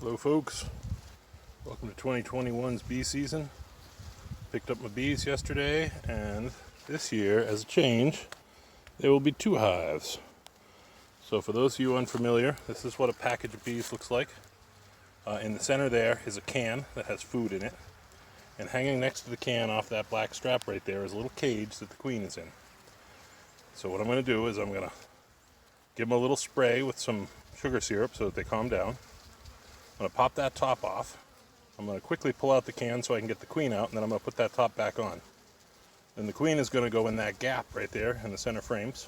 Hello folks, welcome to 2021's bee season. Picked up my bees yesterday, and this year, as a change, there will be 2 hives. So for those of you unfamiliar, this is what a package of bees looks like. In the center there is a can that has food in it, and hanging next to the can off that black strap right there is a little cage that the queen is in. So what I'm going to do is I'm going to give them a little spray with some sugar syrup so that they calm down. I'm going to pop that top off. I'm going to quickly pull out the can so I can get the queen out, and then I'm going to put that top back on. Then the queen is going to go in that gap right there in the center frames.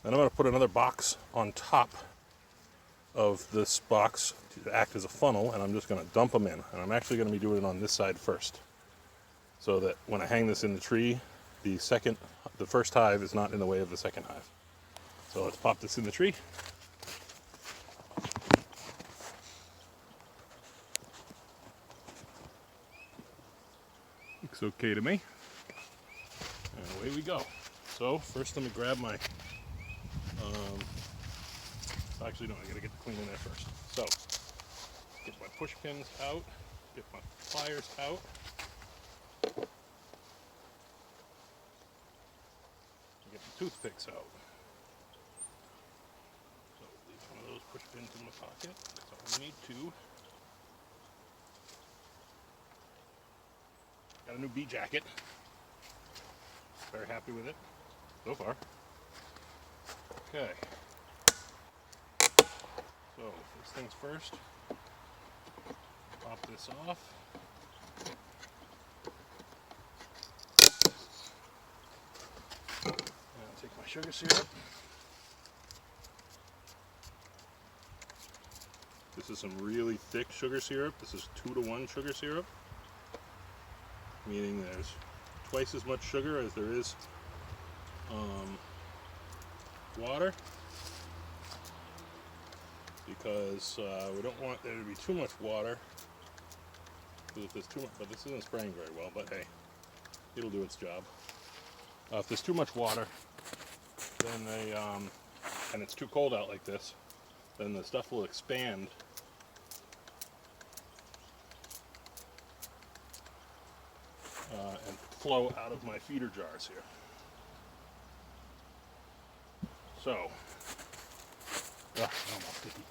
Then I'm going to put another box on top of this box to act as a funnel, and I'm just going to dump them in. And I'm actually going to be doing it on this side first, so that when I hang this in the tree, the first hive is not in the way of the second hive. So let's pop this in the tree. Looks okay to me. And away we go. So first let me grab my, actually no, I gotta get the queen in there first. So, get my push pins out, get my pliers out. Get the toothpicks out. So leave one of those push pins in my pocket. That's all we need to. Got a new bee jacket. Very happy with it so far. Okay. So first things first. Pop this off. And I'll take my sugar syrup. This is some really thick sugar syrup. This is 2-to-1 sugar syrup, meaning there's twice as much sugar as there is water, because we don't want there to be too much water. Because if there's too much, but this isn't spraying very well, but hey, it'll do its job. If there's too much water, then and it's too cold out like this, then the stuff will expand and flow out of my feeder jars here. So, almost sticky.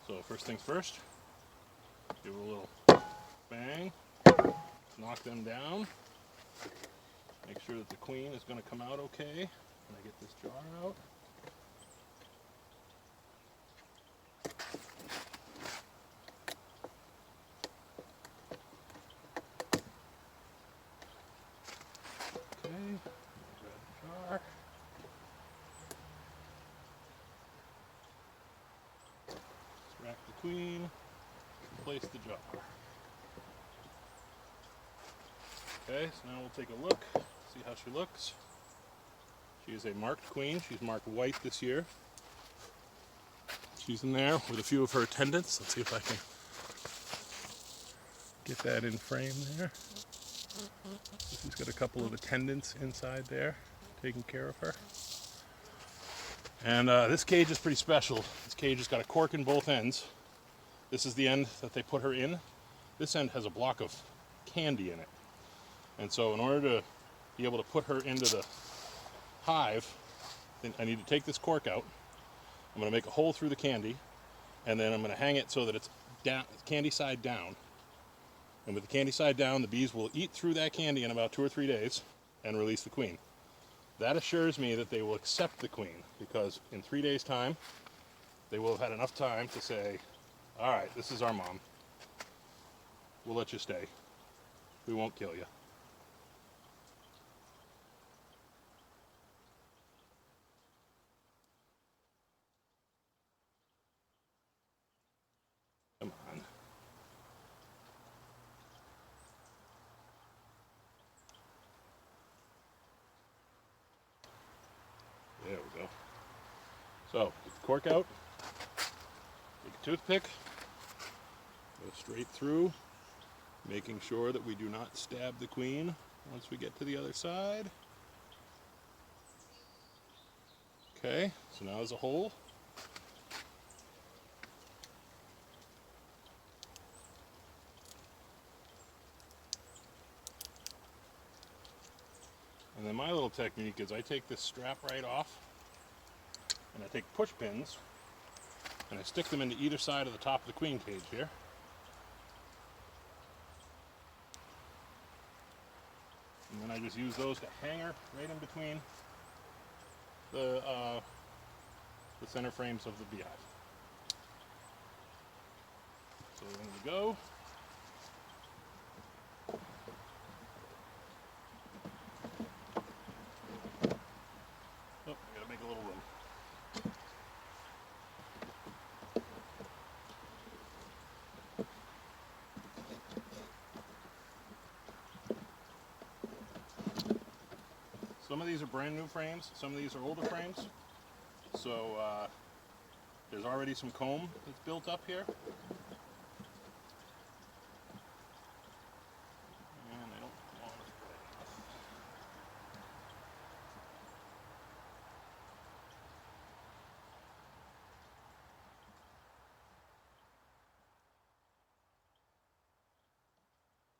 So first things first, give it a little bang, knock them down, make sure that the queen is going to come out okay when I get this jar out. Okay, grab the jar. Rack the queen, place the jar. Okay, so now we'll take a look, see how she looks. She is a marked queen. She's marked white this year. She's in there with a few of her attendants. Let's see if I can get that in frame there. She's got a couple of attendants inside there taking care of her. And this cage is pretty special. This cage has got a cork in both ends. This is the end that they put her in. This end has a block of candy in it. And so in order to be able to put her into the hive, then I need to take this cork out. I'm going to make a hole through the candy, and then I'm going to hang it so that it's down, candy side down. And with the candy side down, the bees will eat through that candy in about 2 or 3 days and release the queen. That assures me that they will accept the queen, because in 3 days' time, they will have had enough time to say, all right, this is our mom. We'll let you stay. We won't kill you. Come on. There we go. So, get the cork out, take a toothpick, go straight through, making sure that we do not stab the queen once we get to the other side. Okay, so now there's a hole. And then my little technique is I take this strap right off and I take push pins and I stick them into either side of the top of the queen cage here. And then I just use those to hang her right in between the center frames of the beehive. So in we go. Oh, I gotta make a little room. Some of these are brand new frames, some of these are older frames. So there's already some comb that's built up here. And I don't want it bright enough.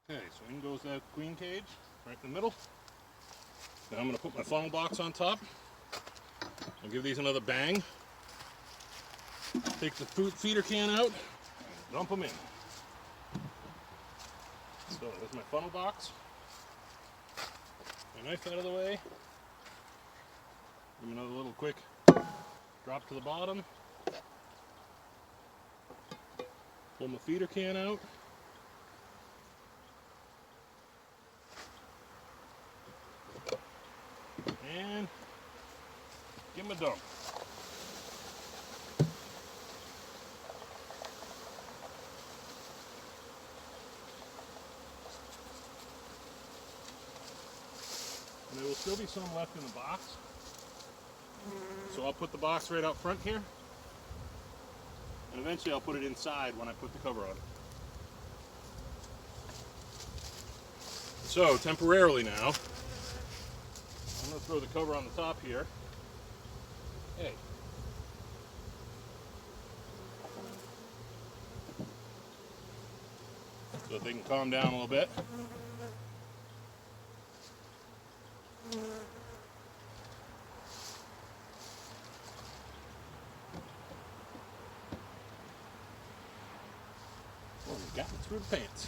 Okay, so in goes that queen cage, right in the middle. Now I'm going to put my funnel box on top. I'll give these another bang. Take the feeder can out and dump them in. So there's my funnel box. My knife out of the way. Give me another little quick drop to the bottom. Pull my feeder can out. And give them a dump. And there will still be some left in the box. So I'll put the box right out front here. And eventually I'll put it inside when I put the cover on. So temporarily now, I'm going to throw the cover on the top here. Hey. So they can calm down a little bit. Well, we got it through the pants.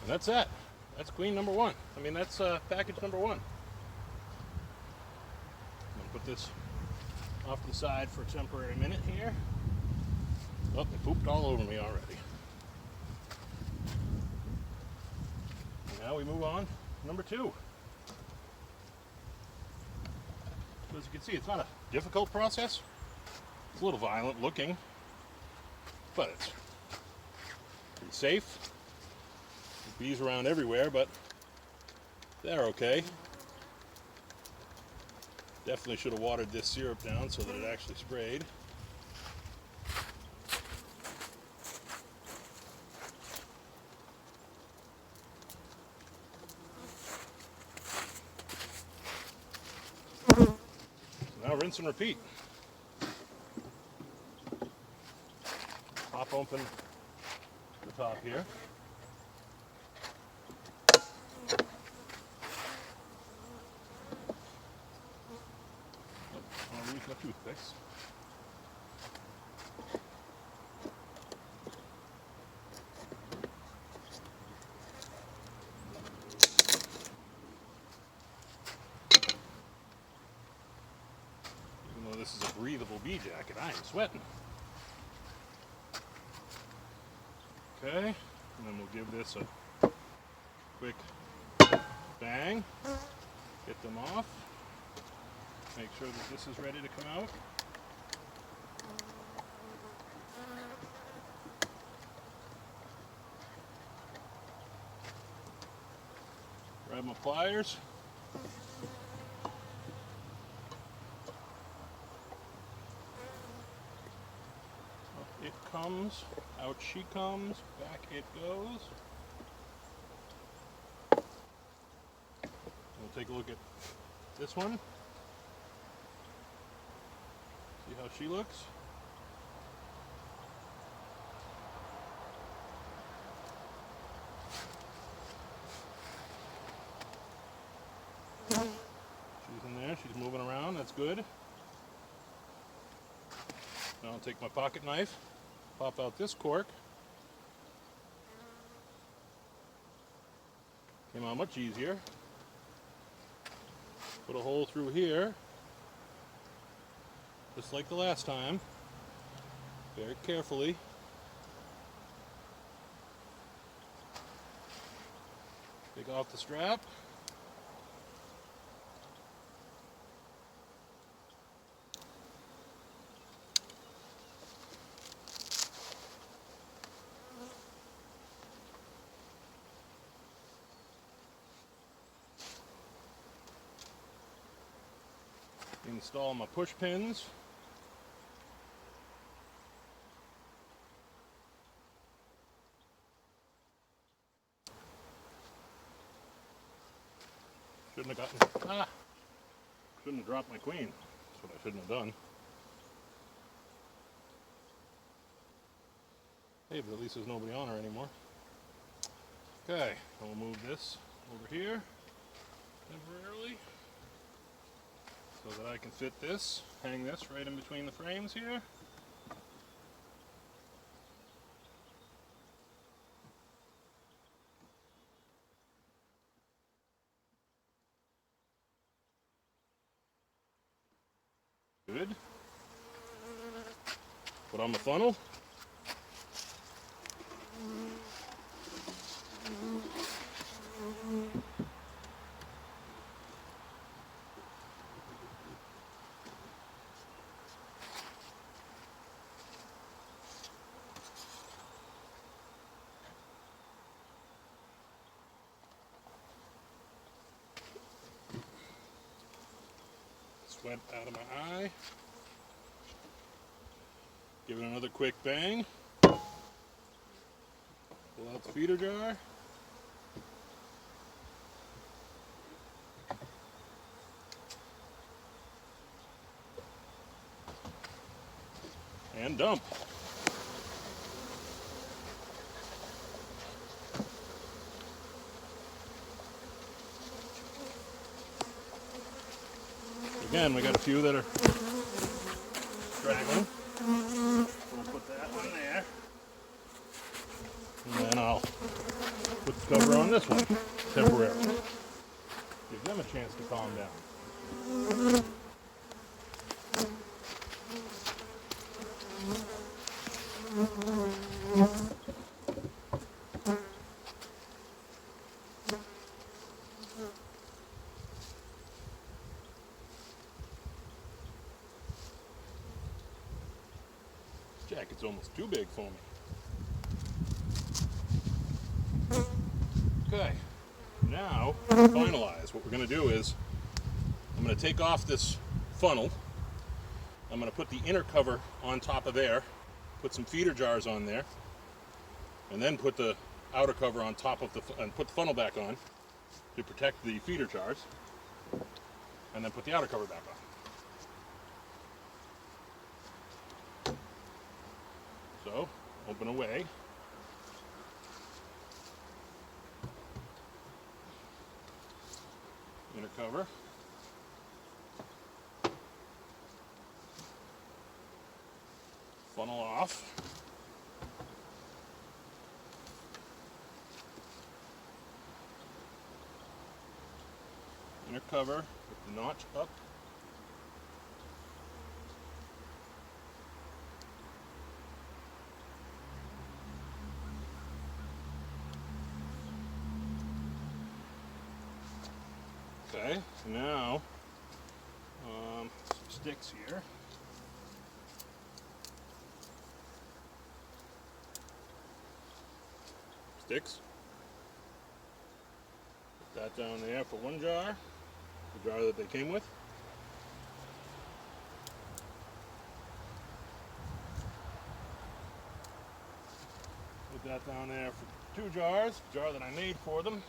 And that's that. That's queen number one. I mean, that's package number one. I'm going to put this off to the side for a temporary minute here. Oh, they pooped all over me already. And now we move on to number two. So as you can see, it's not a difficult process. It's a little violent looking, but it's pretty safe. There's bees around everywhere, but they're okay. Definitely should have watered this syrup down so that it actually sprayed. So now rinse and repeat. Pop open the top here. I'll use my toothpicks. Even though this is a breathable bee jacket, I am sweating. Okay, and then we'll give this a quick bang, get them off, make sure that this is ready to come out. Grab my pliers. Up it comes, out she comes, back it goes. We'll take a look at this one. See how she looks. good. Now I'll take my pocket knife, pop out this cork. Came out much easier. Put a hole through here, just like the last time. Very carefully. Take off the strap. Install my push pins. Shouldn't have dropped my queen. That's what I shouldn't have done. Hey, but at least there's nobody on her anymore. Okay, I'll move this over here temporarily so that I can fit this, hang this right in between the frames here. Good. Put on the funnel. Sweat out of my eye. Give it another quick bang. Pull out the feeder jar. And dump. Again, we got a few that are straggling. We'll put that one there. And then I'll put the cover on this one temporarily. Give them a chance to calm down. Jacket's almost too big for me. Okay, now to finalize, what we're going to do is I'm going to take off this funnel. I'm going to put the inner cover on top of there, put some feeder jars on there, and then put the outer cover on top of and put the funnel back on to protect the feeder jars, and then put the outer cover back on. So, open away. Inner cover. Funnel off. Inner cover with the notch up. Okay, so now some sticks here. Sticks. Put that down there for one jar, the jar that they came with. Put that down there for two jars, the jar that I made for them.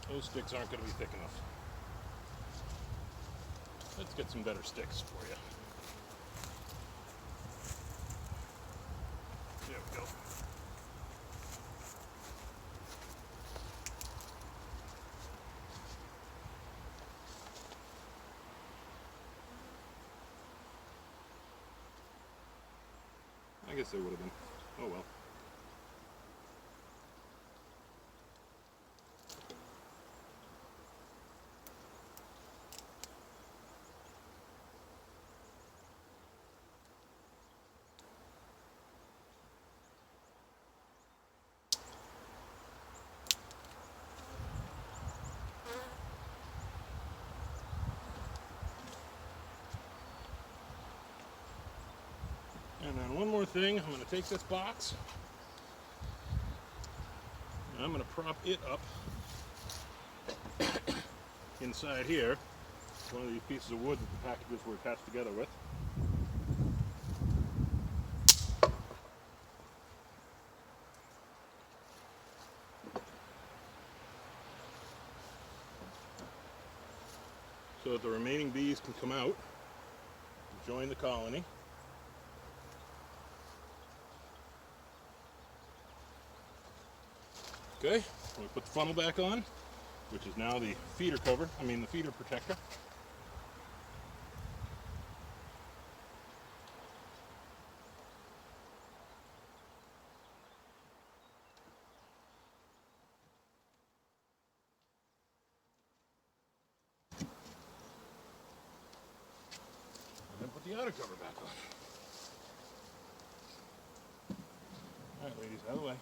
Those sticks aren't going to be thick enough. Let's get some better sticks for you. There we go. guess they would have been. Oh well. And then one more thing, I'm going to take this box and I'm going to prop it up inside here. One of these pieces of wood that the packages were attached together with. So that the remaining bees can come out and join the colony. Okay, we put the funnel back on, which is now the feeder cover, the feeder protector. And then put the outer cover back on. Alright ladies, out of the way.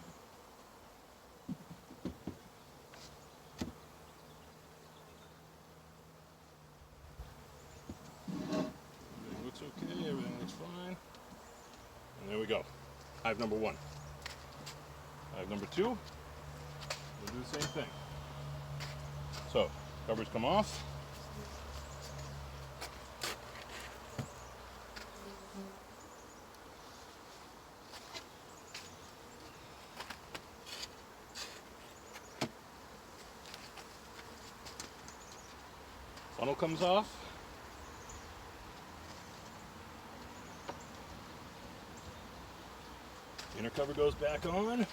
Everything looks okay, everything looks fine. And there we go. Hive number 1. Hive number 2, we'll do the same thing. So, covers come off. Funnel comes off. Inner cover goes back on.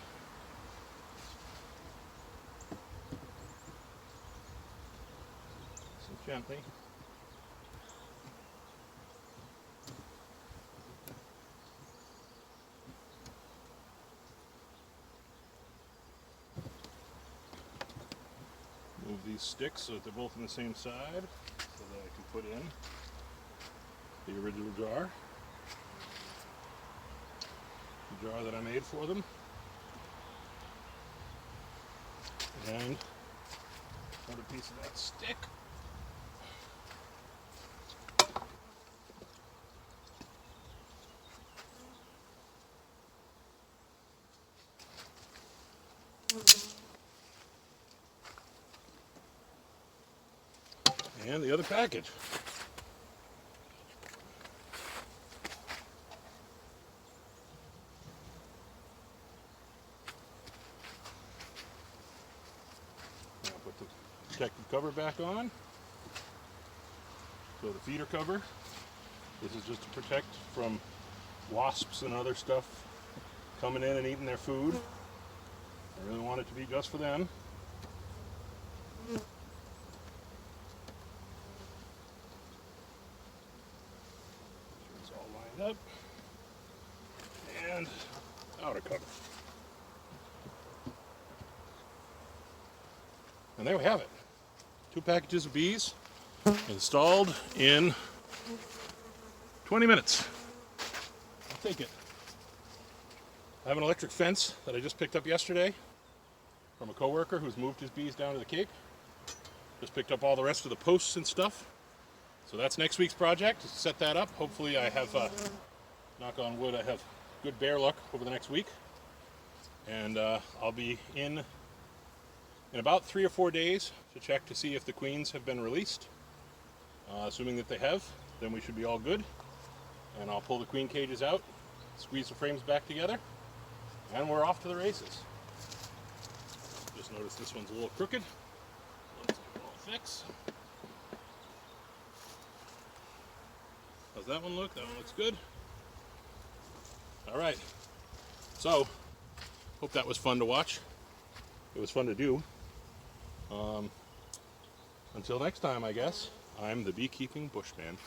So gently. Move these sticks so that they're both on the same side, so that I can put in the original jar. The jar that I made for them. And another piece of that stick. And the other package. Now put the protective cover back on. So the feeder cover, this is just to protect from wasps and other stuff coming in and eating their food. I really want it to be just for them. It's all lined up. And outer cover. And there we have it. 2 packages of bees installed in 20 minutes. I'll take it. I have an electric fence that I just picked up yesterday from a coworker who's moved his bees down to the Cape. Just picked up all the rest of the posts and stuff. So that's next week's project, to set that up. Hopefully I have, knock on wood, I have good bear luck over the next week. And I'll be in about 3 or 4 days to check to see if the queens have been released. Assuming that they have, then we should be all good. And I'll pull the queen cages out, squeeze the frames back together, and we're off to the races. Just noticed this one's a little crooked. Let's give it all fix. How's that one look? That one looks good. Alright, so hope that was fun to watch. It was fun to do. Until next time, I guess, I'm the Beekeeping Bushman.